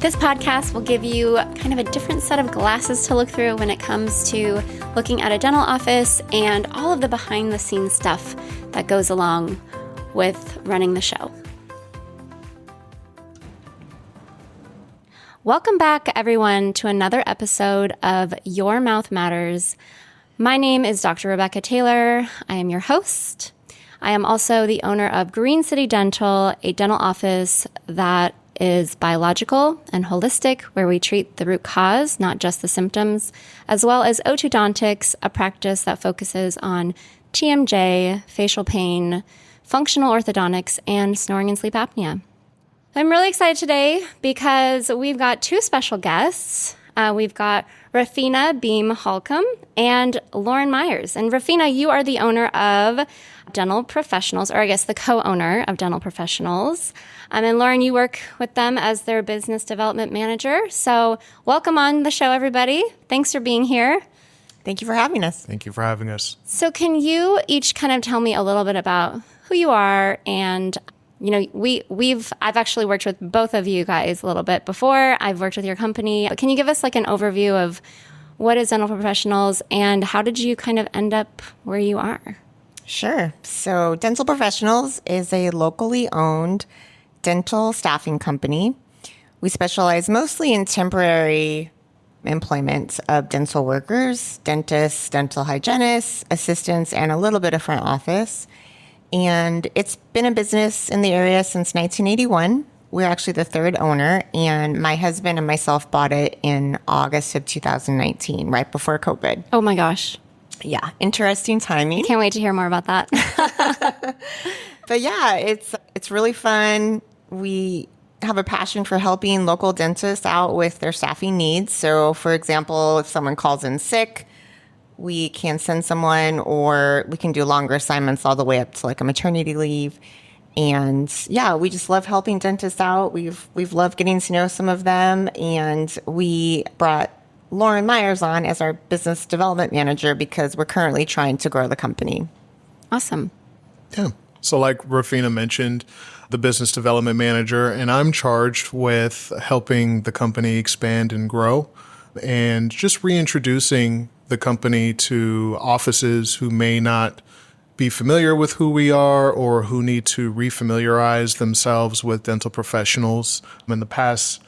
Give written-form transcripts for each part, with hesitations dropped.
This podcast will give you kind of a different set of glasses to look through when it comes to looking at a dental office and all of the behind-the-scenes stuff that goes along with running the show. Welcome back, everyone, to another episode of Your Mouth Matters. My name is Dr. Rebecca Taylor. I am your host. I am also the owner of Green City Dental, a dental office that is biological and holistic, where we treat the root cause, not just the symptoms, as well as orthodontics, a practice that focuses on TMJ, facial pain, functional orthodontics, and snoring and sleep apnea. I'm really excited today because we've got two special guests. We've got Rafina Beam Holcomb and Lauren Myers. And Rafina, you are the owner of Dental Professionals, or I guess the co-owner of Dental Professionals. And Lauren, you work with them as their business development manager. So welcome on the show, everybody. Thanks for being here. Thank you for having us. Thank you for having us. So can you each kind of tell me a little bit about who you are? And you know, I've actually worked with both of you guys a little bit before. I've worked with your company. But can you give us like an overview of what is Dental Professionals and how did you kind of end up where you are? Sure. So Dental Professionals is a locally owned dental staffing company. We specialize mostly in temporary employment of dental workers, dentists, dental hygienists, assistants, and a little bit of front office. And it's been a business in the area since 1981. We're actually the third owner, and my husband and myself bought it in August of 2019, right before COVID. Oh my gosh. Yeah, interesting timing. Can't wait to hear more about that. But yeah, it's really fun. We have a passion for helping local dentists out with their staffing needs. So, for example, if someone calls in sick, we can send someone, or we can do longer assignments all the way up to like a maternity leave. And yeah, we just love helping dentists out. We've loved getting to know some of them, and we brought Lauren Myers on as our business development manager because we're currently trying to grow the company. Awesome. Yeah. So like Rafina mentioned, the business development manager, and I'm charged with helping the company expand and grow and just reintroducing the company to offices who may not be familiar with who we are or who need to refamiliarize themselves with Dental Professionals. In the past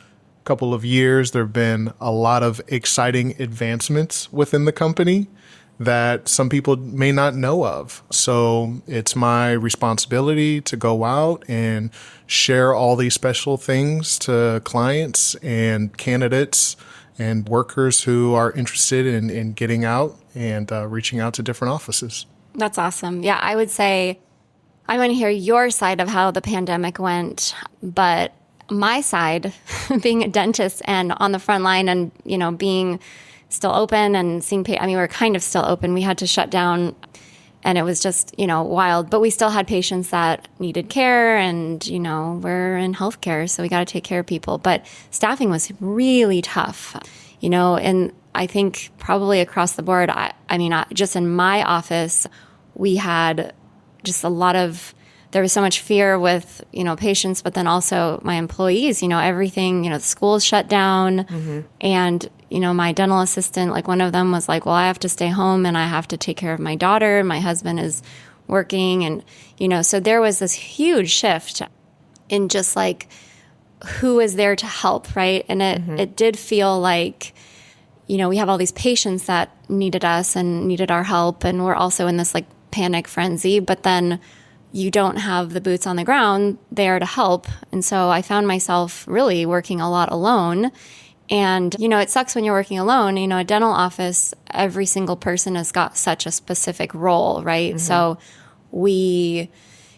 couple of years, there have been a lot of exciting advancements within the company that some people may not know of. So it's my responsibility to go out and share all these special things to clients and candidates and workers who are interested in getting out and reaching out to different offices. That's awesome. Yeah, I would say I want to hear your side of how the pandemic went, but my side, being a dentist and on the front line and, you know, being still open and seeing, we were kind of still open. We had to shut down and it was just, you know, wild, but we still had patients that needed care and, you know, we're in healthcare, so we got to take care of people. But staffing was really tough, you know, and I think probably across the board, just in my office, we had just there was so much fear with, you know, patients, but then also my employees, you know, everything, you know, the schools shut down and, you know, my dental assistant, like one of them was like, well, I have to stay home and I have to take care of my daughter. My husband is working and, you know, so there was this huge shift in just like who is there to help, right? And it did feel like, you know, we have all these patients that needed us and needed our help. And we're also in this like panic frenzy, but then you don't have the boots on the ground there to help. And so I found myself really working a lot alone. And, you know, it sucks when you're working alone. You know, a dental office, every single person has got such a specific role, right? So we,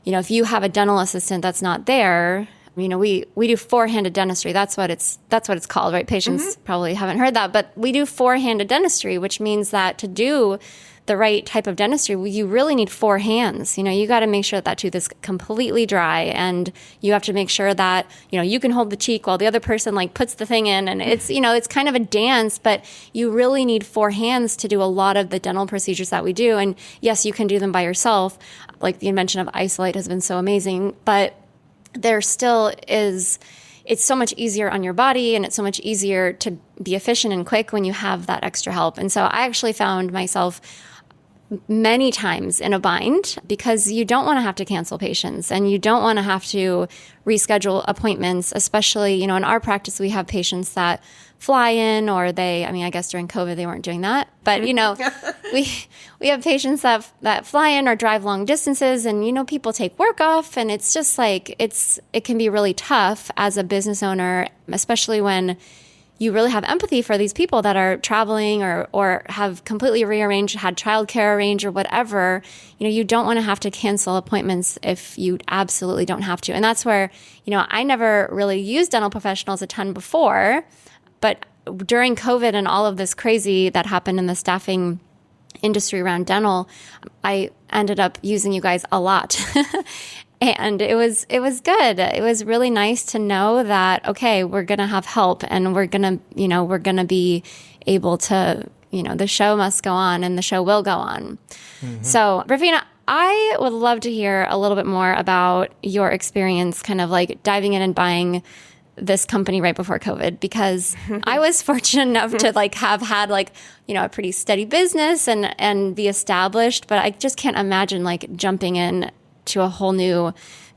you know, if you have a dental assistant that's not there, you know, we do four-handed dentistry. That's what it's called, right? Patients probably haven't heard that, but we do four-handed dentistry, which means that to do the right type of dentistry, you really need four hands. You know, you got to make sure that tooth is completely dry, and you have to make sure that, you know, you can hold the cheek while the other person like puts the thing in, and it's, you know, it's kind of a dance, but you really need four hands to do a lot of the dental procedures that we do. And yes, you can do them by yourself. Like the invention of Isolate has been so amazing, but there still is, it's so much easier on your body and it's so much easier to be efficient and quick when you have that extra help. And so I actually found myself many times in a bind because you don't want to have to cancel patients and you don't want to have to reschedule appointments, especially, in our practice, we have patients that fly in or I guess during COVID, they weren't doing that. But, we have patients that fly in or drive long distances and, people take work off. And it's just like, it can be really tough as a business owner, especially when you really have empathy for these people that are traveling or have completely rearranged, had childcare arranged or whatever. You don't want to have to cancel appointments if you absolutely don't have to. And that's where, I never really used dental professionals a ton before, but during COVID and all of this crazy that happened in the staffing industry around dental, I ended up using you guys a lot. And it was good. It was really nice to know that, okay, we're going to have help and we're going to be able to, the show must go on and the show will go on. Mm-hmm. So, Rafina, I would love to hear a little bit more about your experience kind of like diving in and buying this company right before COVID, because I was fortunate enough to have had a pretty steady business and be established, but I just can't imagine jumping in to a whole new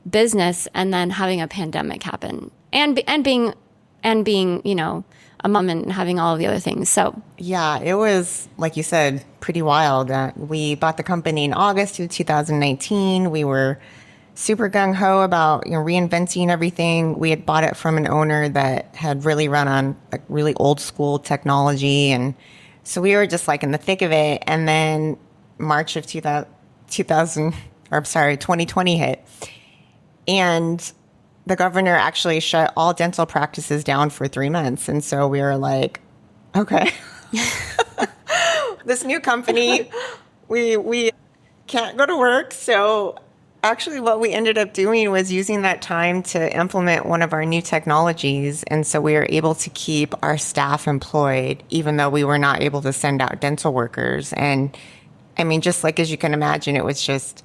business and then having a pandemic happen and being a mom and having all of the other things. So yeah, it was, like you said, pretty wild. We bought the company in August of 2019. We were super gung-ho about reinventing everything. We had bought it from an owner that had really run on really old school technology, and so we were just in the thick of it. And then March of 2020 hit. And the governor actually shut all dental practices down for 3 months. And so we were like, okay, this new company, we can't go to work. So actually what we ended up doing was using that time to implement one of our new technologies. And so we were able to keep our staff employed, even though we were not able to send out dental workers. And just as you can imagine, it was just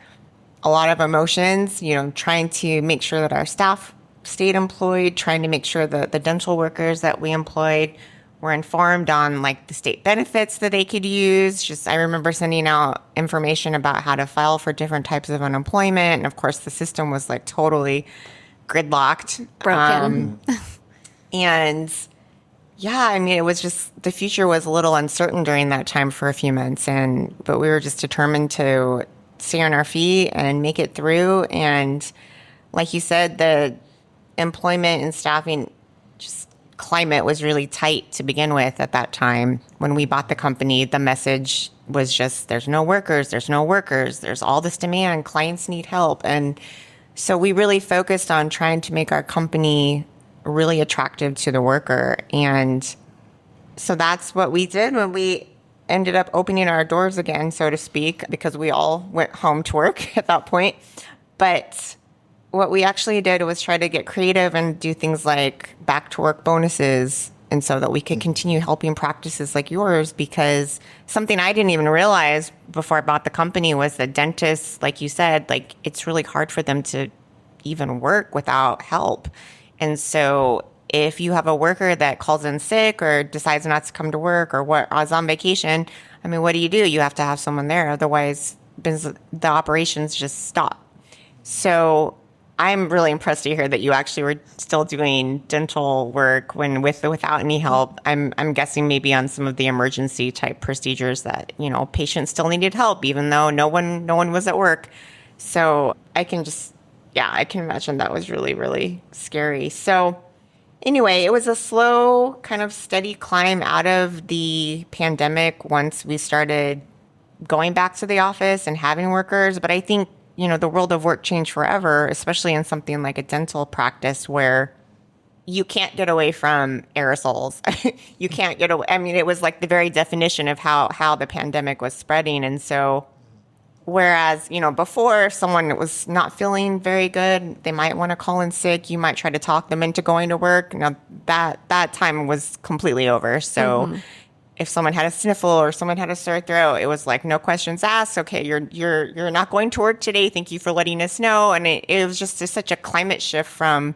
a lot of emotions, trying to make sure that our staff stayed employed, trying to make sure that the dental workers that we employed were informed on the state benefits that they could use. I remember sending out information about how to file for different types of unemployment. And of course, the system was totally gridlocked. Broken. And yeah, it was just, the future was a little uncertain during that time for a few months. But we were just determined to stay on our feet and make it through. And like you said, the employment and staffing just climate was really tight to begin with at that time. When we bought the company, the message was just, there's no workers, there's all this demand, clients need help. And so we really focused on trying to make our company really attractive to the worker. And so that's what we did when we ended up opening our doors again, so to speak, because we all went home to work at that point. But what we actually did was try to get creative and do things like back to work bonuses, and so that we could continue helping practices like yours. Because something I didn't even realize before I bought the company was that dentists, like you said, it's really hard for them to even work without help. And so if you have a worker that calls in sick or decides not to come to work or is on vacation, what do? You have to have someone there. Otherwise, the operations just stop. So I'm really impressed to hear that you actually were still doing dental work without any help. I'm guessing maybe on some of the emergency type procedures that, patients still needed help, even though no one was at work. So I can imagine that was really, really scary. So anyway, it was a slow, kind of steady climb out of the pandemic once we started going back to the office and having workers. But I think, the world of work changed forever, especially in something like a dental practice where you can't get away from aerosols. You can't get away. It was the very definition of how the pandemic was spreading. And so whereas, before, if someone was not feeling very good, they might want to call in sick. You might try to talk them into going to work. Now that time was completely over. So if someone had a sniffle or someone had a sore throat, it was no questions asked. Okay, you're not going to work today. Thank you for letting us know. And it was just such a climate shift from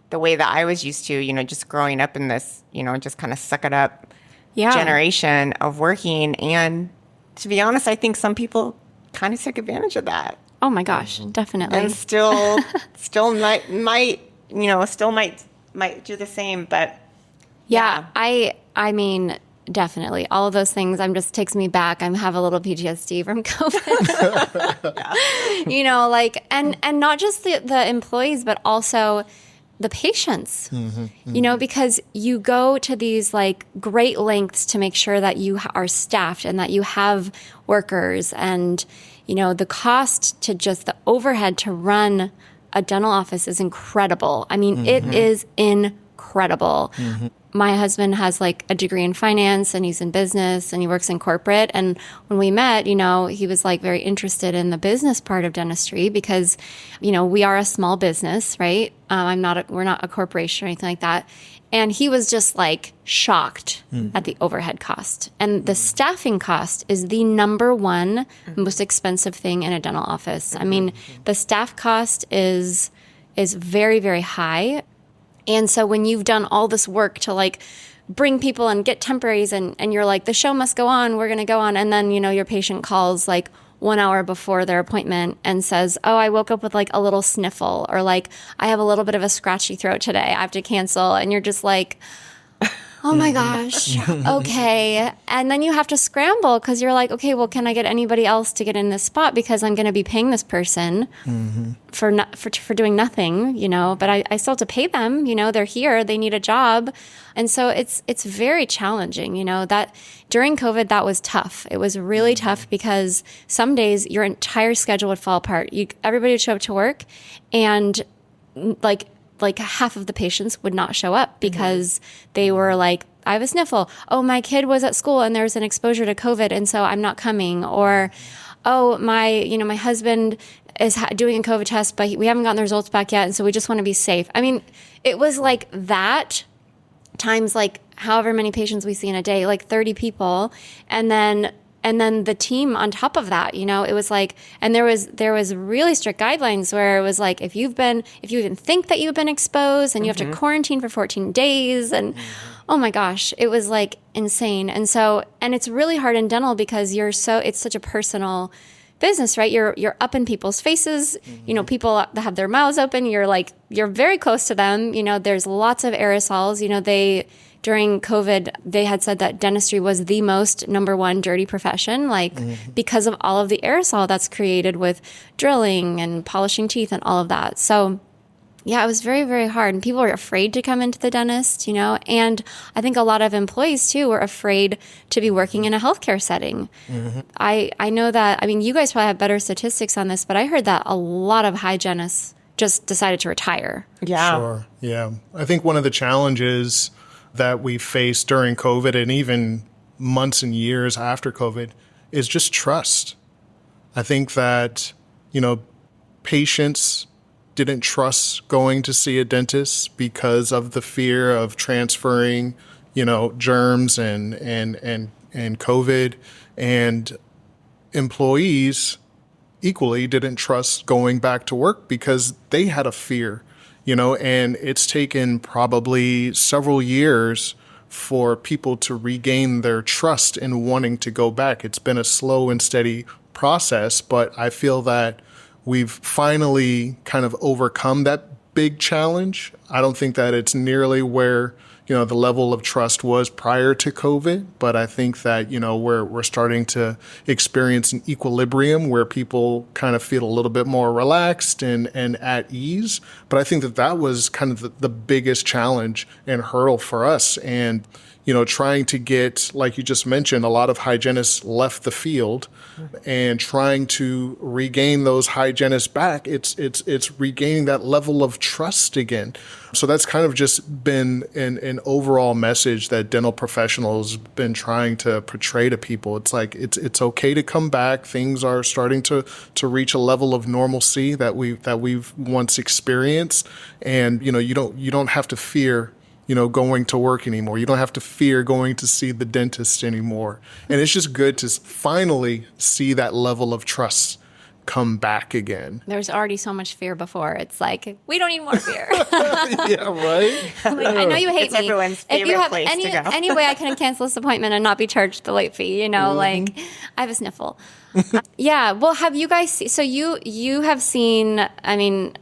the way that I was used to, just growing up in this, just kind of suck it up Yeah. generation of working. And to be honest, I think some people kind of took advantage of that. Oh my gosh, definitely. And still might do the same, but Yeah, I mean, definitely. All of those things just takes me back. I have a little PTSD from COVID. And not just the employees, but also the patients. Because you go to these great lengths to make sure that you are staffed and that you have workers, and the cost to just the overhead to run a dental office is incredible. I mean, it is incredible. My husband has a degree in finance, and he's in business, and he works in corporate. And when we met, he was very interested in the business part of dentistry because, we are a small business, right? We're not a corporation or anything like that. And he was just shocked at the overhead cost. And the staffing cost is the number one most expensive thing in a dental office. I mean, the staff cost is very, very high. And so when you've done all this work to bring people and get temporaries and you're the show must go on, we're going to go on. And then, your patient calls 1 hour before their appointment and says, oh, I woke up with a little sniffle, or I have a little bit of a scratchy throat today. I have to cancel. And you're just oh my gosh, okay. And then you have to scramble because you're okay, well, can I get anybody else to get in this spot? Because I'm going to be paying this person for doing nothing, but I still have to pay them, they're here, they need a job. And so it's very challenging, that during COVID, that was tough. It was really tough because some days your entire schedule would fall apart. Everybody would show up to work, and half of the patients would not show up because they were I have a sniffle. Oh, my kid was at school and there's an exposure to COVID, and so I'm not coming. Or, oh, my husband is doing a COVID test, but we haven't gotten the results back yet, and so we just want to be safe. I mean, it was that times however many patients we see in a day, 30 people, and then the team on top of that, it was and there was really strict guidelines where it was if you even think that you've been exposed, and you have to quarantine for 14 days, and oh my gosh, it was insane. And so, and it's really hard in dental because it's such a personal business, right? You're up in people's faces, people that have their mouths open, you're very close to them, there's lots of aerosols, during COVID, they had said that dentistry was the most number one dirty profession, because of all of the aerosol that's created with drilling and polishing teeth and all of that. So, yeah, it was very, very hard. And people were afraid to come into the dentist, and I think a lot of employees, too, were afraid to be working in a healthcare setting. I know that, you guys probably have better statistics on this, but I heard that a lot of hygienists just decided to retire. Yeah. Sure. Yeah. I think one of the challenges that we faced during COVID and even months and years after COVID is just trust. I think that, patients didn't trust going to see a dentist because of the fear of transferring, germs and COVID, and employees equally didn't trust going back to work because they had a fear. And it's taken probably several years for people to regain their trust in wanting to go back. It's been a slow and steady process, but I feel that we've finally kind of overcome that big challenge. I don't think that it's nearly where, the level of trust was prior to COVID, but I think that, we're starting to experience an equilibrium where people kind of feel a little bit more relaxed and at ease. But I think that was kind of the biggest challenge and hurdle for us. And, trying to get, like you just mentioned, a lot of hygienists left the field, and trying to regain those hygienists back, it's regaining that level of trust again. So that's kind of just been an overall message that dental professionals have been trying to portray to people. It's it's okay to come back. Things are starting to reach a level of normalcy that we've once experienced, and you don't have to fear going to work anymore. You don't have to fear going to see the dentist anymore. And it's just good to finally see that level of trust come back again. There's already so much fear before. It's like, we don't need more fear. Yeah, right? Like, I know you hate It's me. everyone's If you favorite have place to go. any way I can cancel this appointment and not be charged the late fee, like I have a sniffle. Yeah. Well, have you guys so you have seen, I mean,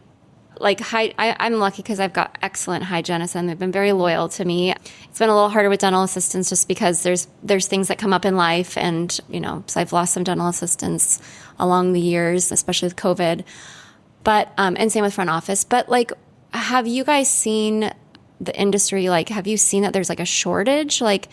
like I'm lucky because I've got excellent hygienists and they've been very loyal to me. It's been a little harder with dental assistants just because there's things that come up in life, and so I've lost some dental assistants along the years, especially with COVID. But and same with front office. But like, have you guys seen the industry? Like, have you seen that there's like a shortage? Like,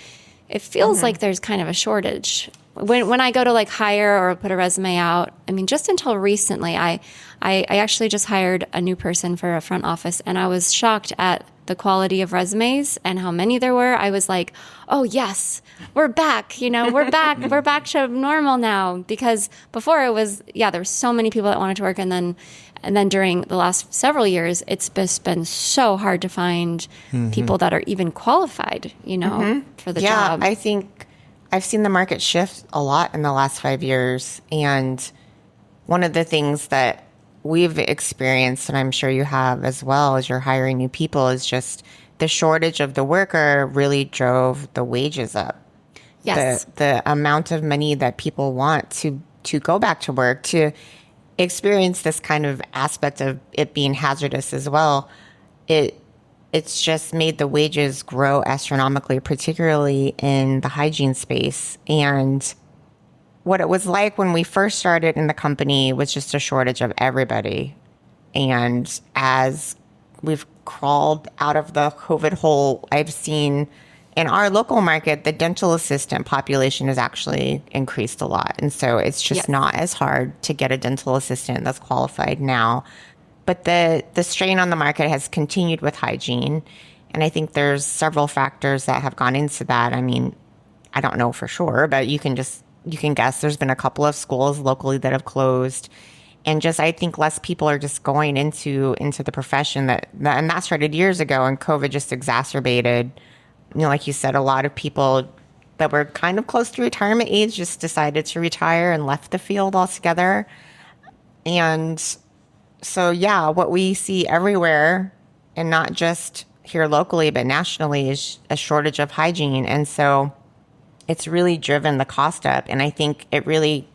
it feels like there's kind of a shortage. When I go to like hire or put a resume out, I mean, just until recently, I actually just hired a new person for a front office, and I was shocked at the quality of resumes and how many there were. I was like, oh yes, we're back, we're back, we're back to normal now. Because before it was, there were so many people that wanted to work. And then during the last several years, it's just been so hard to find people that are even qualified, for the job. I think I've seen the market shift a lot in the last 5 years. And one of the things that we've experienced, and I'm sure you have as well as you're hiring new people, is just the shortage of the worker really drove the wages up. Yes. The amount of money that people want to go back to work, to experience this kind of aspect of it being hazardous as well, it's just made the wages grow astronomically, particularly in the hygiene space. And what it was like when we first started in the company was just a shortage of everybody. And as we've crawled out of the COVID hole, I've seen in our local market, the dental assistant population has actually increased a lot. And so it's just not as hard to get a dental assistant that's qualified now. But the strain on the market has continued with hygiene. And I think there's several factors that have gone into that. I mean, I don't know for sure, but you can guess. There's been a couple of schools locally that have closed. And just, I think less people are just going into the profession and that started years ago, and COVID just exacerbated. Like you said, a lot of people that were kind of close to retirement age just decided to retire and left the field altogether. And so, what we see everywhere, and not just here locally, but nationally, is a shortage of hygiene. And so it's really driven the cost up. And I think it really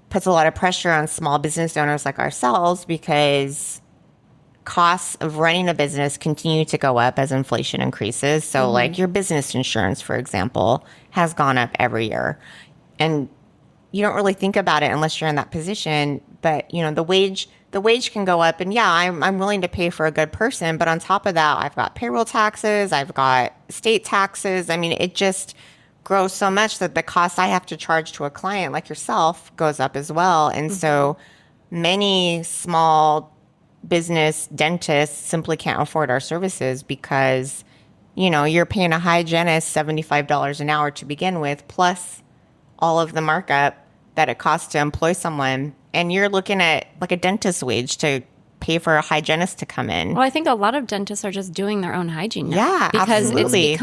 puts a lot of pressure on small business owners like ourselves, because costs of running a business continue to go up as inflation increases. So like your business insurance, for example, has gone up every year. And you don't really think about it unless you're in that position. But, the wage can go up, and I'm willing to pay for a good person. But on top of that, I've got payroll taxes, I've got state taxes. I mean, it just grows so much that the cost I have to charge to a client like yourself goes up as well. And so many small business dentists simply can't afford our services because, you're paying a hygienist $75 an hour to begin with, plus all of the markup that it costs to employ someone. And you're looking at like a dentist's wage to pay for a hygienist to come in. Well, I think a lot of dentists are just doing their own hygiene now. Yeah, because absolutely.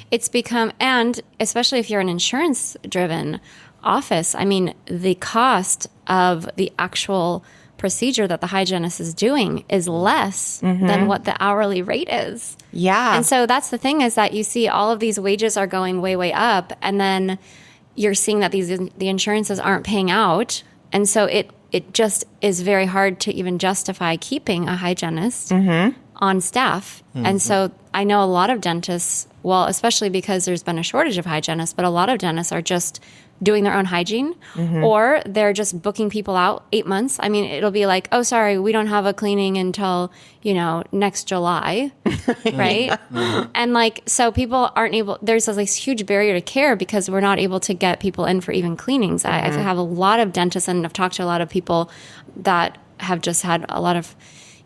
it's become, and especially if you're an insurance driven office, I mean, the cost of the actual procedure that the hygienist is doing is less than what the hourly rate is. Yeah. And so that's the thing, is that you see all of these wages are going way, way up, and then you're seeing that the insurances aren't paying out. And so it just is very hard to even justify keeping a hygienist on staff. And so I know a lot of dentists, well, especially because there's been a shortage of hygienists, but a lot of dentists are just doing their own hygiene, or they're just booking people out 8 months. I mean, it'll be like, oh, sorry, we don't have a cleaning until, next July, right? And like, so people aren't able, there's this huge barrier to care because we're not able to get people in for even cleanings. I have a lot of dentists, and I've talked to a lot of people that have just had a lot of,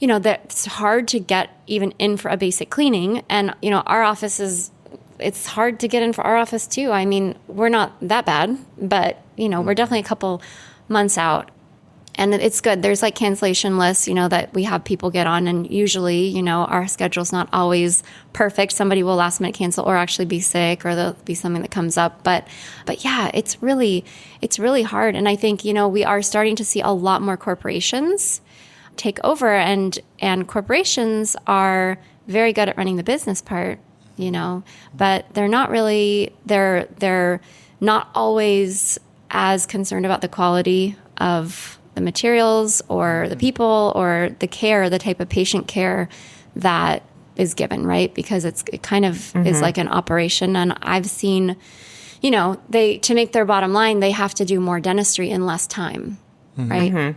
that it's hard to get even in for a basic cleaning. And, our office it's hard to get in for our office too. I mean, we're not that bad, but we're definitely a couple months out. And it's good. There's like cancellation lists, that we have people get on. And usually, our schedule's not always perfect. Somebody will last minute cancel or actually be sick, or there'll be something that comes up. But yeah, it's really hard. And I think, we are starting to see a lot more corporations take over, and corporations are very good at running the business part, but they're not really, they're not always as concerned about the quality of the materials or the people or the care, the type of patient care that is given, right? Because it kind of is like an operation. And I've seen, to make their bottom line, they have to do more dentistry in less time, right?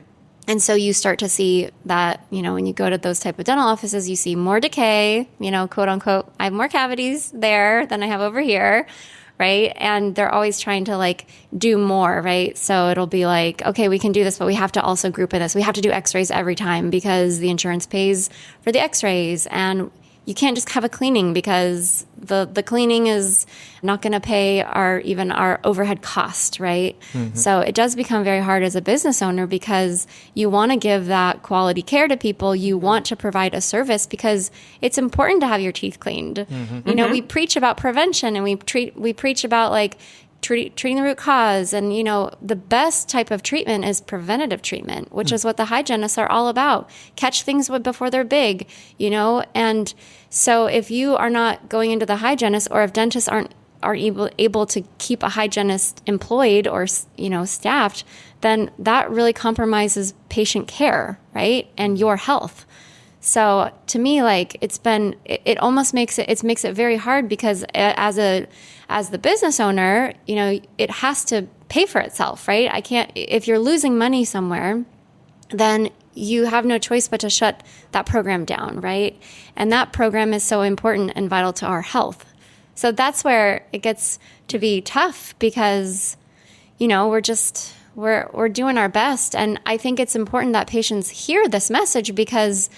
And so you start to see that, when you go to those type of dental offices, you see more decay, quote unquote, I have more cavities there than I have over here, right? And they're always trying to do more, right? So it'll be like, okay, we can do this, but we have to also group in this. We have to do x-rays every time because the insurance pays for the x-rays. And you can't just have a cleaning because the cleaning is not going to pay our overhead cost, right? So it does become very hard as a business owner because you want to give that quality care to people. You want to provide a service because it's important to have your teeth cleaned. We preach about prevention, and we preach about treating the root cause. And, the best type of treatment is preventative treatment, which is what the hygienists are all about. Catch things before they're big, And so if you are not going into the hygienist, or if dentists aren't able to keep a hygienist employed or, staffed, then that really compromises patient care, right? And your health. So to me, it almost makes it very hard because as the business owner, it has to pay for itself, right? If you're losing money somewhere, then you have no choice but to shut that program down, right? And that program is so important and vital to our health. So that's where it gets to be tough because, we're doing our best. And I think it's important that patients hear this message because,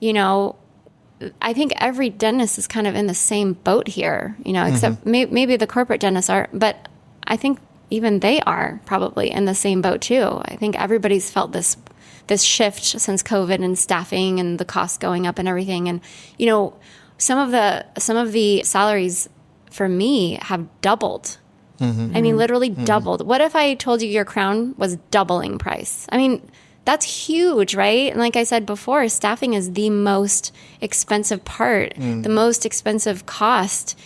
I think every dentist is kind of in the same boat here, except maybe the corporate dentists are, but I think even they are probably in the same boat too. I think everybody's felt this shift since COVID and staffing and the costs going up and everything. And, some of the salaries for me have doubled. I mean, literally doubled. What if I told you your crown was doubling price? I mean, that's huge, right? And like I said before, staffing is the most expensive part, the most expensive cost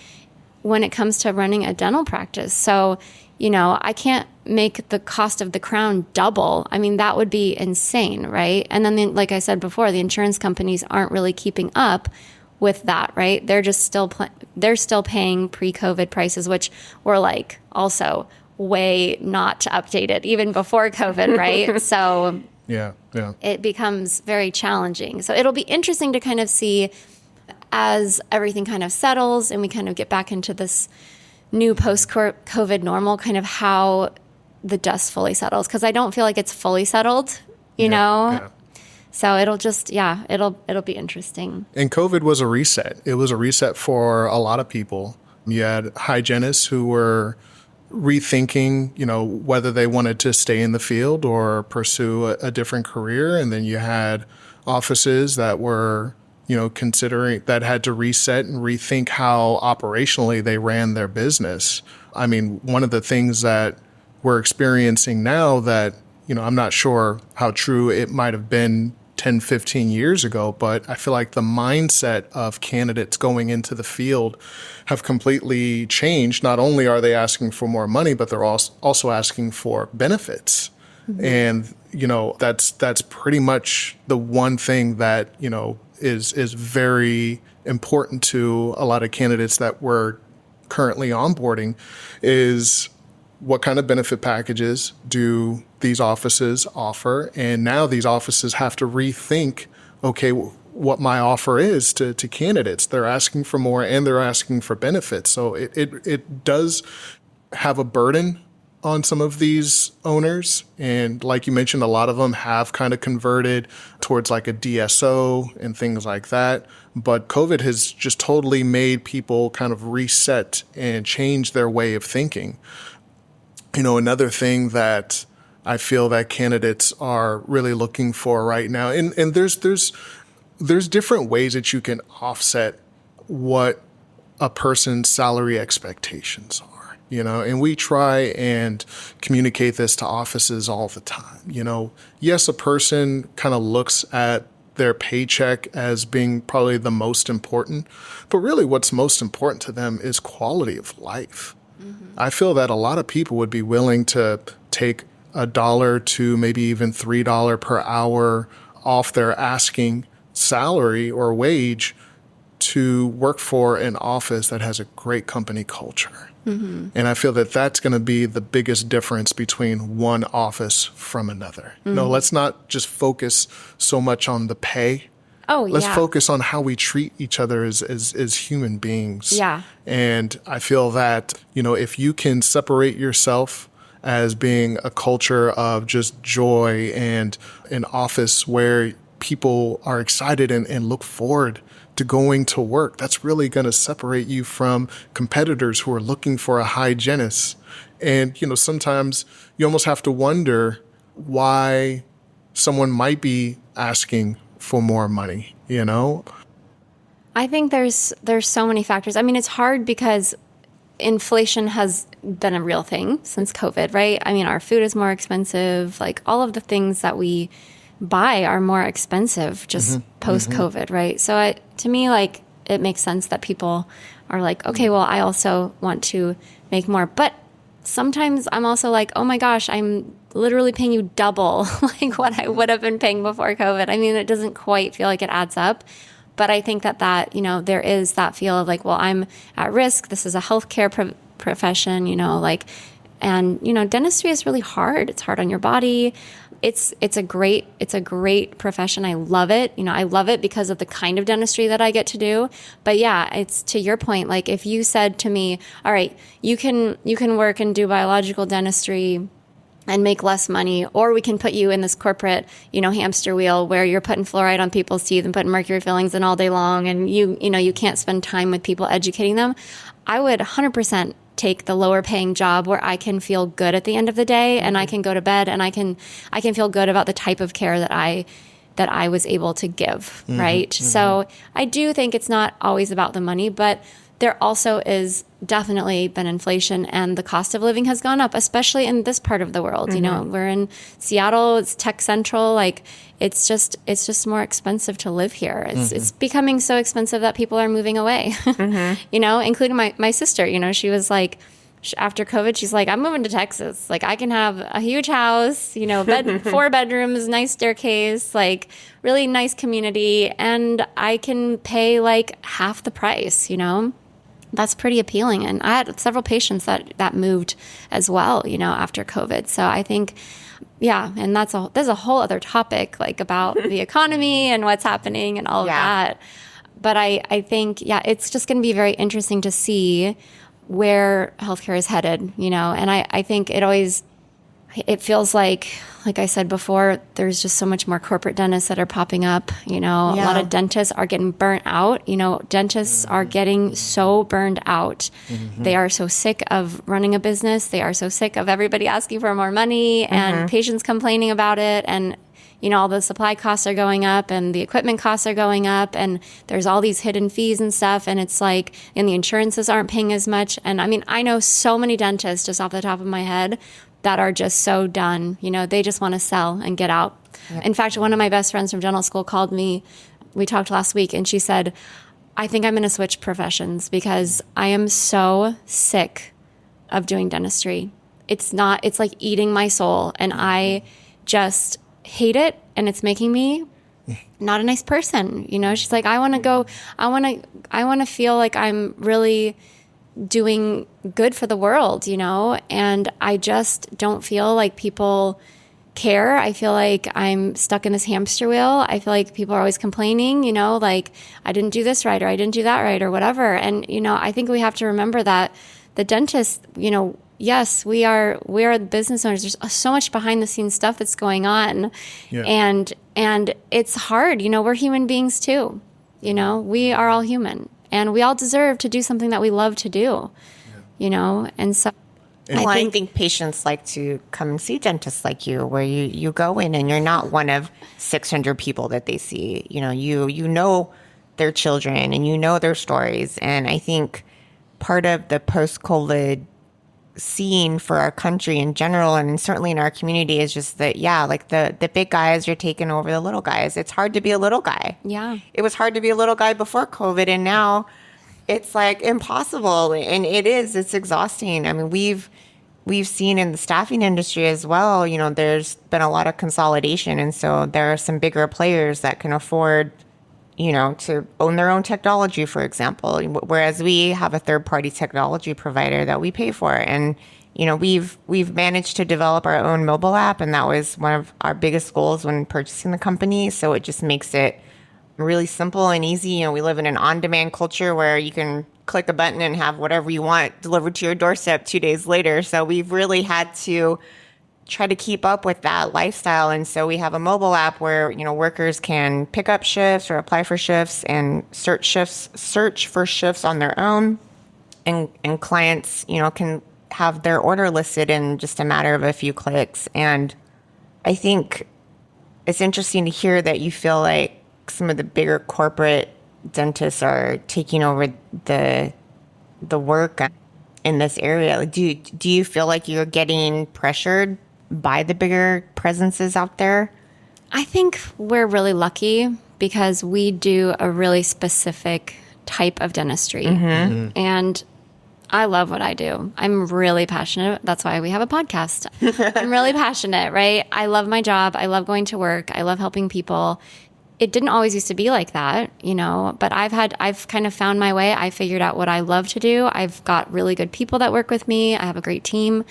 when it comes to running a dental practice. So, I can't make the cost of the crown double. I mean, that would be insane, right? And then, like I said before, the insurance companies aren't really keeping up with that, right? They're just still paying pre-COVID prices, which were also way not updated even before COVID, right? So yeah, it becomes very challenging. So it'll be interesting to kind of see as everything kind of settles and we kind of get back into this new post-COVID normal, kind of how the dust fully settles. Because I don't feel like it's fully settled, you know? Yeah. So it'll just, it'll be interesting. And COVID was a reset. It was a reset for a lot of people. You had hygienists who were rethinking, whether they wanted to stay in the field or pursue a different career. And then you had offices that were, considering that had to reset and rethink how operationally they ran their business. I mean, one of the things that we're experiencing now that, I'm not sure how true it might have been 10, 15 years ago, but I feel like the mindset of candidates going into the field have completely changed. Not only are they asking for more money, but they're also asking for benefits. Mm-hmm. And, that's pretty much the one thing that, is very important to a lot of candidates that we're currently onboarding is what kind of benefit packages do these offices offer? And now these offices have to rethink, okay, what my offer is to candidates. They're asking for more and they're asking for benefits. So it does have a burden on some of these owners. And like you mentioned, a lot of them have kind of converted towards like a DSO and things like that. But COVID has just totally made people kind of reset and change their way of thinking. Another thing that I feel that candidates are really looking for right now. And there's different ways that you can offset what a person's salary expectations are, and we try and communicate this to offices all the time. Yes, a person kind of looks at their paycheck as being probably the most important, but really what's most important to them is quality of life. I feel that a lot of people would be willing to take $1 to maybe even $3 per hour off their asking salary or wage to work for an office that has a great company culture. And I feel that that's going to be the biggest difference between one office from another. No, let's not just focus so much on the pay. Let's focus on how we treat each other as human beings. Yeah. And I feel that, if you can separate yourself as being a culture of just joy and an office where people are excited and look forward to going to work, that's really going to separate you from competitors who are looking for a hygienist. And, sometimes you almost have to wonder why someone might be asking for more money, I think there's so many factors. I mean, it's hard because inflation has been a real thing since COVID, right? I mean, our food is more expensive. Like all of the things that we buy are more expensive just post-COVID, right? So to me, like, it makes sense that people are like, okay, well, I also want to make more. But sometimes I'm also like, oh my gosh, I'm literally paying you double like what I would have been paying before COVID. I mean, it doesn't quite feel like it adds up. But I think that there is that feel of like, well, I'm at risk. This is a healthcare profession, and dentistry is really hard. It's hard on your body. It's a great profession. I love it. I love it because of the kind of dentistry that I get to do. But yeah, it's to your point. Like if you said to me, all right, you can work and do biological dentistry and make less money, or we can put you in this corporate, hamster wheel where you're putting fluoride on people's teeth and putting mercury fillings in all day long, and you can't spend time with people educating them. I would 100% take the lower paying job where I can feel good at the end of the day, and I can go to bed and I can feel good about the type of care that I was able to give, right? So I do think it's not always about the money, but there also is definitely been inflation, and the cost of living has gone up, especially in this part of the world. We're in Seattle, it's tech central. Like it's just more expensive to live here. It's becoming so expensive that people are moving away, including my sister. She was like, after COVID, she's like, I'm moving to Texas. Like I can have a huge house, 4 bedrooms, nice staircase, like really nice community. And I can pay like half the price, That's pretty appealing. And I had several patients that moved as well, after COVID. So I think, and there's a whole other topic like about the economy and what's happening and all of that. But I think, it's just going to be very interesting to see where healthcare is headed, and I think it feels like I said before, there's just so much more corporate dentists that are popping up. A lot of dentists are getting burnt out. Dentists are getting so burned out. They are so sick of running a business. They are so sick of everybody asking for more money and patients complaining about it. And, all the supply costs are going up and the equipment costs are going up, and there's all these hidden fees and stuff. And it's like, and the insurances aren't paying as much. And I mean, I know so many dentists just off the top of my head that are just so done. They just want to sell and get out. Yeah. In fact, one of my best friends from dental school called me. We talked last week, and she said, I think I'm going to switch professions because I am so sick of doing dentistry. It's like eating my soul, and I just hate it, and it's making me not a nice person. She's like, I want to feel like I'm really doing good for the world, and I just don't feel like people care. I feel like I'm stuck in this hamster wheel. I feel like people are always complaining, like I didn't do this right, or I didn't do that right, or whatever. And, I think we have to remember that the dentist, yes, we are the business owners. There's so much behind the scenes stuff that's going on. Yeah. And it's hard, we're human beings too. We are all human. And we all deserve to do something that we love to do, and so. Well, I think patients like to come and see dentists like you, where you go in and you're not one of 600 people that they see. You know their children and you know their stories. And I think part of the post-COVID scene for our country in general, and certainly in our community, is just that, like the big guys are taking over the little guys. It's hard to be a little guy. Yeah. It was hard to be a little guy before COVID, and now it's like impossible. And it's exhausting. I mean, we've seen in the staffing industry as well, there's been a lot of consolidation. And so there are some bigger players that can afford, to own their own technology, for example, whereas we have a third-party technology provider that we pay for. And, we've managed to develop our own mobile app, and that was one of our biggest goals when purchasing the company. So it just makes it really simple and easy. We live in an on-demand culture where you can click a button and have whatever you want delivered to your doorstep 2 days later. So we've really had to try to keep up with that lifestyle. And so we have a mobile app where, workers can pick up shifts or apply for shifts and search for shifts on their own. And clients, can have their order listed in just a matter of a few clicks. And I think it's interesting to hear that you feel like some of the bigger corporate dentists are taking over the work in this area. Do you feel like you're getting pressured by the bigger presences out there? I think we're really lucky because we do a really specific type of dentistry. And I love what I do. I'm really passionate. That's why we have a podcast. I'm really passionate, right? I love my job. I love going to work. I love helping people. It didn't always used to be like that, but I've kind of found my way. I figured out what I love to do. I've got really good people that work with me. I have a great team,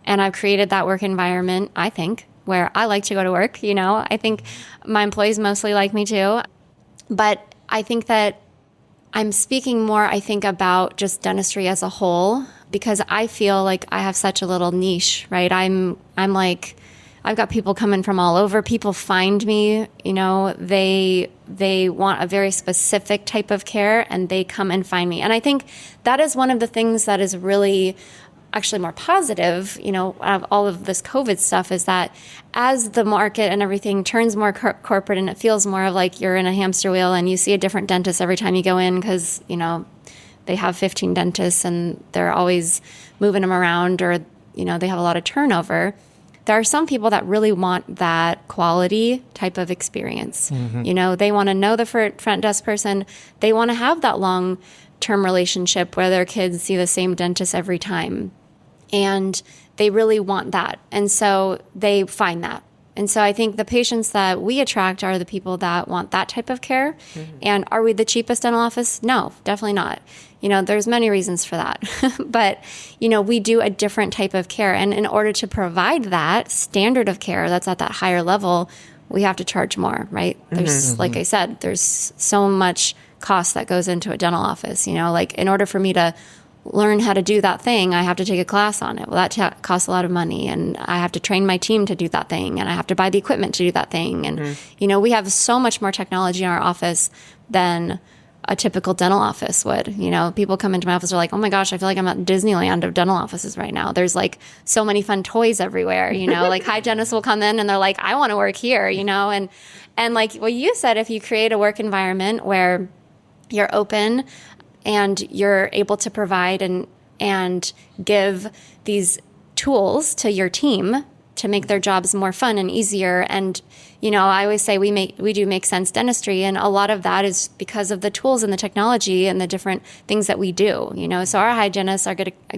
and I've created that work environment, I think, where I like to go to work. I think my employees mostly like me too, but I think that I'm speaking more, about just dentistry as a whole, because I feel like I have such a little niche, right? I'm like, I've got people coming from all over. People find me, they want a very specific type of care, and they come and find me. And I think that is one of the things that is really actually more positive, out of all of this COVID stuff, is that as the market and everything turns more corporate, and it feels more of like you're in a hamster wheel and you see a different dentist every time you go in because, they have 15 dentists and they're always moving them around, or, they have a lot of turnover. There are some people that really want that quality type of experience. They want to know the front desk person. They want to have that long-term relationship where their kids see the same dentist every time. And they really want that. And so they find that. And so I think the patients that we attract are the people that want that type of care. And are we the cheapest dental office? No, definitely not. There's many reasons for that. But, we do a different type of care. And in order to provide that standard of care that's at that higher level, we have to charge more, right? There's, like I said, there's so much cost that goes into a dental office. Like in order for me to learn how to do that thing, I have to take a class on it. Well, that costs a lot of money, and I have to train my team to do that thing, and I have to buy the equipment to do that thing. And, we have so much more technology in our office than a typical dental office would. People come into my office, are like, oh my gosh, I feel like I'm at Disneyland of dental offices right now. There's like so many fun toys everywhere, like hygienists will come in and they're like, I want to work here, and like what you said, if you create a work environment where you're open and you're able to provide and give these tools to your team to make their jobs more fun and easier. And, I always say we do make sense dentistry. And a lot of that is because of the tools and the technology and the different things that we do, So our hygienists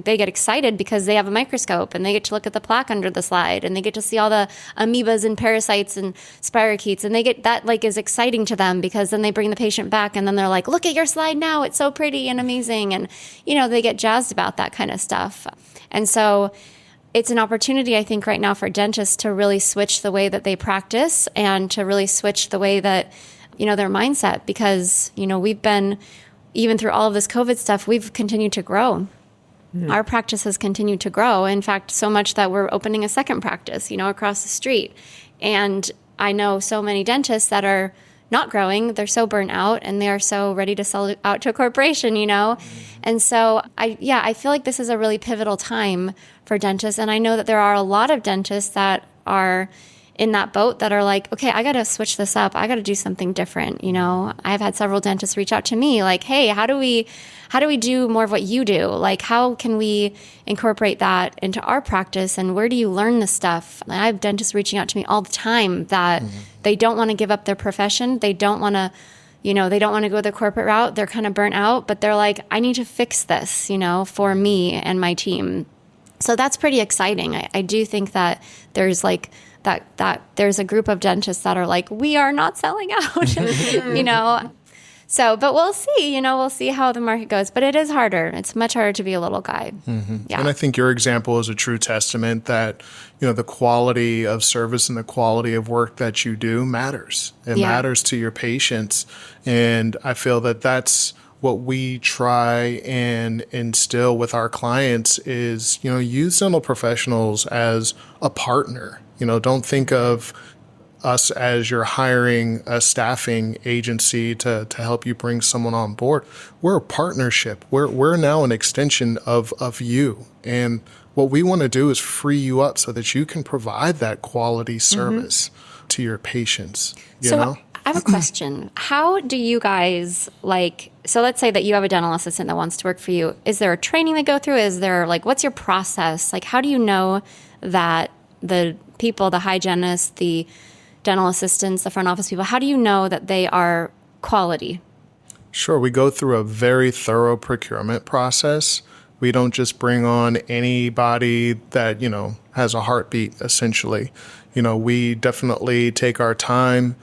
they get excited because they have a microscope and they get to look at the plaque under the slide, and they get to see all the amoebas and parasites and spirochetes. And they get that is exciting to them, because then they bring the patient back and then they're like, look at your slide now. It's so pretty and amazing. And, they get jazzed about that kind of stuff. And so it's an opportunity, I think, right now for dentists to really switch the way that they practice and to really switch the way that, their mindset, because, we've been, even through all of this COVID stuff, we've continued to grow. Our practice has continued to grow. In fact, so much that we're opening a second practice, across the street. And I know so many dentists that are not growing. They're so burnt out and they're so ready to sell out to a corporation, And so I feel like this is a really pivotal time for dentists. And I know that there are a lot of dentists that are in that boat that are like, okay, I got to switch this up. I got to do something different. I've had several dentists reach out to me like, hey, how do we do more of what you do? Like, how can we incorporate that into our practice? And where do you learn this stuff? I have dentists reaching out to me all the time that they don't want to give up their profession. They don't want to, they don't want to go the corporate route. They're kind of burnt out, but they're like, I need to fix this, for me and my team. So that's pretty exciting. I do think that there's like, that there's a group of dentists that are like, we are not selling out, So, but we'll see, we'll see how the market goes. But it is harder. It's much harder to be a little guy. Yeah. And I think your example is a true testament that, the quality of service and the quality of work that you do matters. It matters to your patients. And I feel that that's what we try and instill with our clients is, use dental professionals as a partner. Don't think of us as you're hiring a staffing agency to help you bring someone on board. We're a partnership. We're now an extension of you. And what we want to do is free you up so that you can provide that quality service to your patients. You know? I have a question. How do you guys so let's say that you have a dental assistant that wants to work for you. Is there a training they go through? Is there what's your process? How do you know that the people, the hygienists, the dental assistants, the front office people, how do you know that they are quality? Sure. We go through a very thorough procurement process. We don't just bring on anybody that, has a heartbeat, essentially. We definitely take our time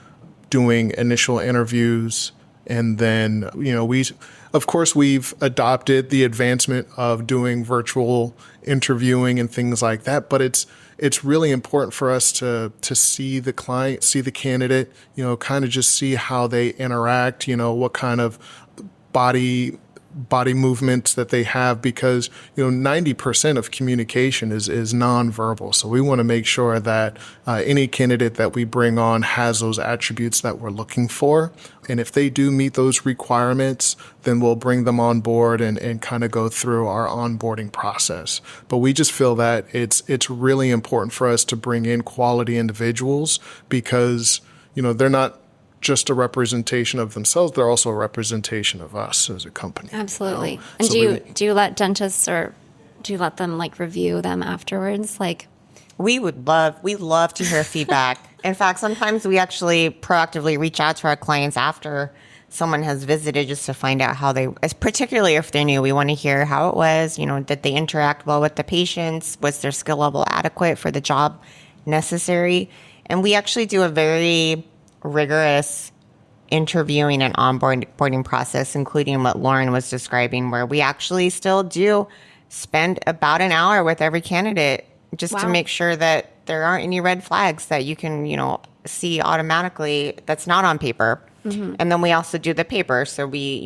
doing initial interviews. And then, we've adopted the advancement of doing virtual interviewing and things like that. But it's really important for us to see the client, see the candidate, kind of just see how they interact, what kind of body movements that they have, because 90% of communication is nonverbal. So we want to make sure that any candidate that we bring on has those attributes that we're looking for. And if they do meet those requirements, then we'll bring them on board and kind of go through our onboarding process. But we just feel that it's really important for us to bring in quality individuals because they're not just a representation of themselves, they're also a representation of us as a company. Absolutely. And so do you let dentists or do you let them review them afterwards? We love to hear feedback. In fact, sometimes we actually proactively reach out to our clients after someone has visited just to find out how particularly if they're new, we want to hear how it was, did they interact well with the patients? Was their skill level adequate for the job necessary? And we actually do a very rigorous interviewing and onboarding process, including what Lauren was describing, where we actually still do spend about an hour with every candidate just to make sure that there aren't any red flags that you can, see automatically that's not on paper. Mm-hmm. And then we also do the paper. So we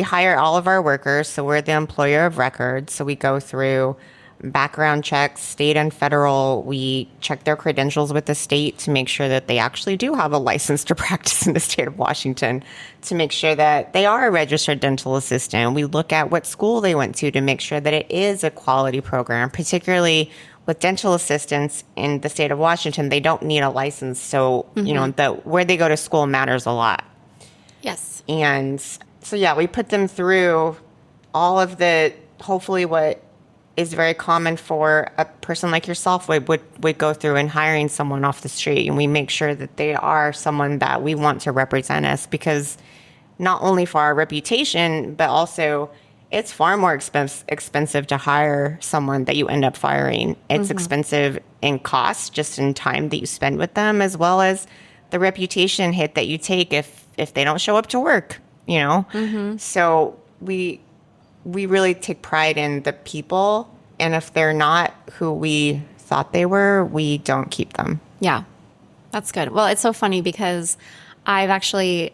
hire all of our workers. So we're the employer of record. So we go through background checks, state and federal. We check their credentials with the state to make sure that they actually do have a license to practice in the state of Washington, to make sure that they are a registered dental assistant. We look at what school they went to make sure that it is a quality program, particularly with dental assistants in the state of Washington. They don't need a license. So, where they go to school matters a lot. Yes. And so, we put them through all of hopefully what is very common for a person like yourself would go through in hiring someone off the street. And we make sure that they are someone that we want to represent us, because not only for our reputation, but also it's far more expensive to hire someone that you end up firing. It's expensive in cost, just in time that you spend with them, as well as the reputation hit that you take if they don't show up to work, So we really take pride in the people, and if they're not who we thought they were, we don't keep them. Yeah, that's good. Well, it's so funny because I've actually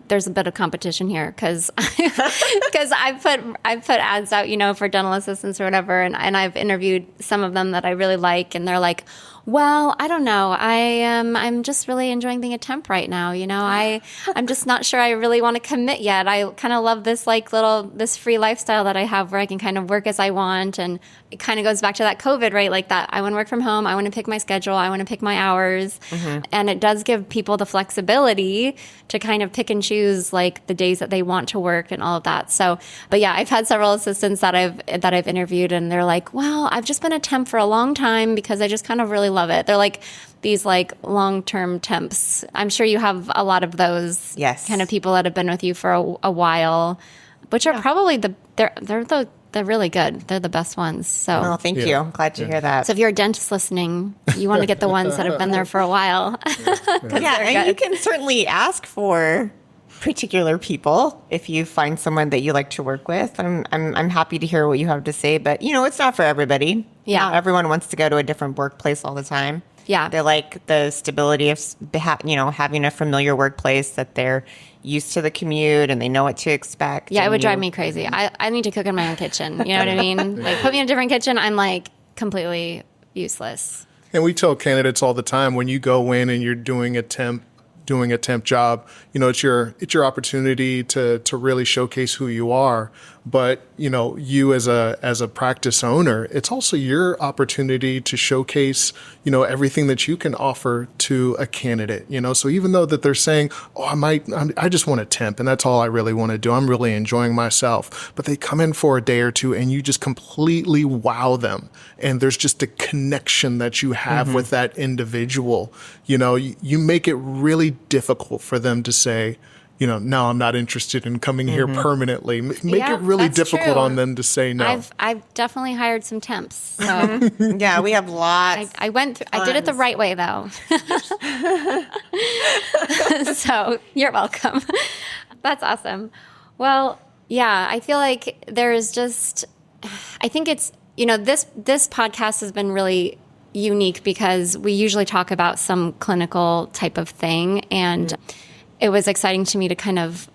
there's a bit of competition here because I put ads out, for dental assistants or whatever, and I've interviewed some of them that I really like, and they're like, Well, I don't know. I'm just really enjoying being a temp right now. I'm just not sure I really want to commit yet. I kind of love this this free lifestyle that I have where I can kind of work as I want. And it kind of goes back to that COVID, right? Like that I want to work from home. I want to pick my schedule. I want to pick my hours. And it does give people the flexibility to kind of pick and choose like the days that they want to work and all of that. So, but yeah, I've had several assistants that I've interviewed and they're like, well, I've just been a temp for a long time because I just kind of really love it. They're like these like long-term temps. I'm sure you have a lot of those kind of people that have been with you for a while, which are probably they're really good. They're the best ones. So well, thank you. I'm glad to hear that. So if you're a dentist listening, you want to get the ones that have been there for a while. And you can certainly ask for particular people if you find someone that you like to work with. I'm happy to hear what you have to say, but it's not for everybody. Not everyone wants to go to a different workplace all the time. They like the stability of having a familiar workplace that they're used to the commute and they know what to expect. It would drive me crazy. I need to cook in my own kitchen. You know what I mean? Like put me in a different kitchen, I'm like completely useless. And we tell candidates all the time, when you go in and you're doing a temp job, it's your opportunity to really showcase who you are. But, you as a practice owner, it's also your opportunity to showcase, everything that you can offer to a candidate, So even though that they're saying, I just want a temp and that's all I really want to do. I'm really enjoying myself. But they come in for a day or two and you just completely wow them. And there's just a connection that you have with that individual. You make it really difficult for them to say, no, I'm not interested in coming here permanently. Make it really difficult on them to say no. I've definitely hired some temps. So. We have lots. I did it the right way though. So you're welcome. That's awesome. Well, yeah, I feel like I think it's, this podcast has been really unique because we usually talk about some clinical type of thing, and it was exciting to me to kind of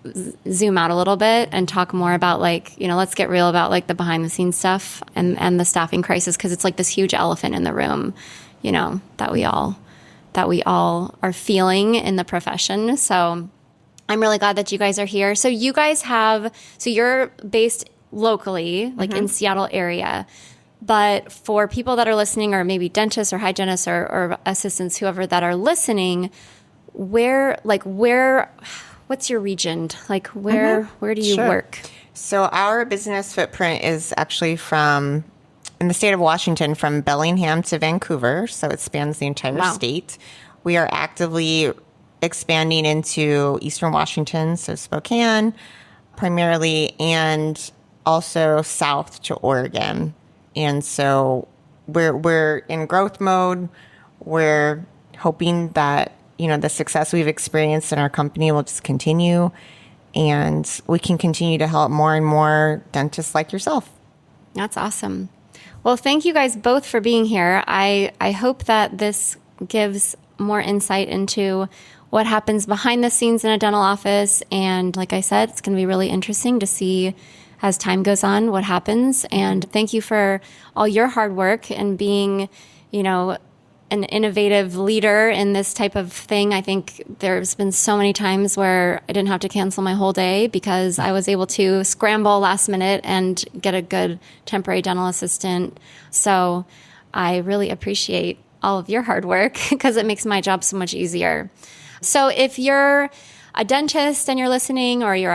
zoom out a little bit and talk more about let's get real about the behind the scenes stuff and the staffing crisis, because it's like this huge elephant in the room, that we all are feeling in the profession. So I'm really glad that you guys are here. So you're based locally, in Seattle area. But for people that are listening, or maybe dentists or hygienists or assistants, whoever that are listening, what's your region? Where do you work? So our business footprint is actually in the state of Washington, from Bellingham to Vancouver. So it spans the entire state. We are actively expanding into Eastern Washington, so Spokane primarily, and also south to Oregon. And so we're in growth mode. We're hoping that, the success we've experienced in our company will just continue, and we can continue to help more and more dentists like yourself. That's awesome. Well, thank you guys both for being here. I hope that this gives more insight into what happens behind the scenes in a dental office. And like I said, it's going to be really interesting to see as time goes on what happens. And thank you for all your hard work and being, an innovative leader in this type of thing. I think there's been so many times where I didn't have to cancel my whole day because I was able to scramble last minute and get a good temporary dental assistant. So I really appreciate all of your hard work because it makes my job so much easier. So if you're a dentist and you're listening, or you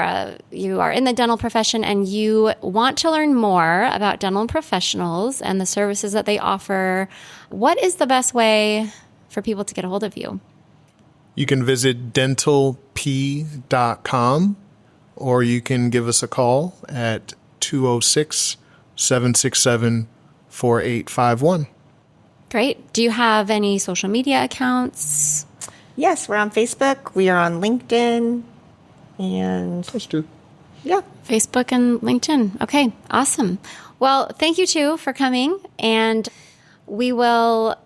are in the dental profession and you want to learn more about dental professionals and the services that they offer, what is the best way for people to get a hold of you? You can visit dentalp.com, or you can give us a call at 206-767-4851. Great. Do you have any social media accounts? Yes, we're on Facebook. We are on LinkedIn. And Those two. Yeah. Facebook and LinkedIn. Okay, awesome. Well, thank you too for coming. And we will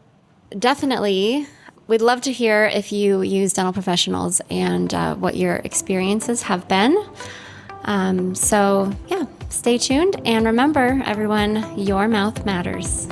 we'd love to hear if you use dental professionals and what your experiences have been. So yeah, stay tuned. And remember, everyone, your mouth matters.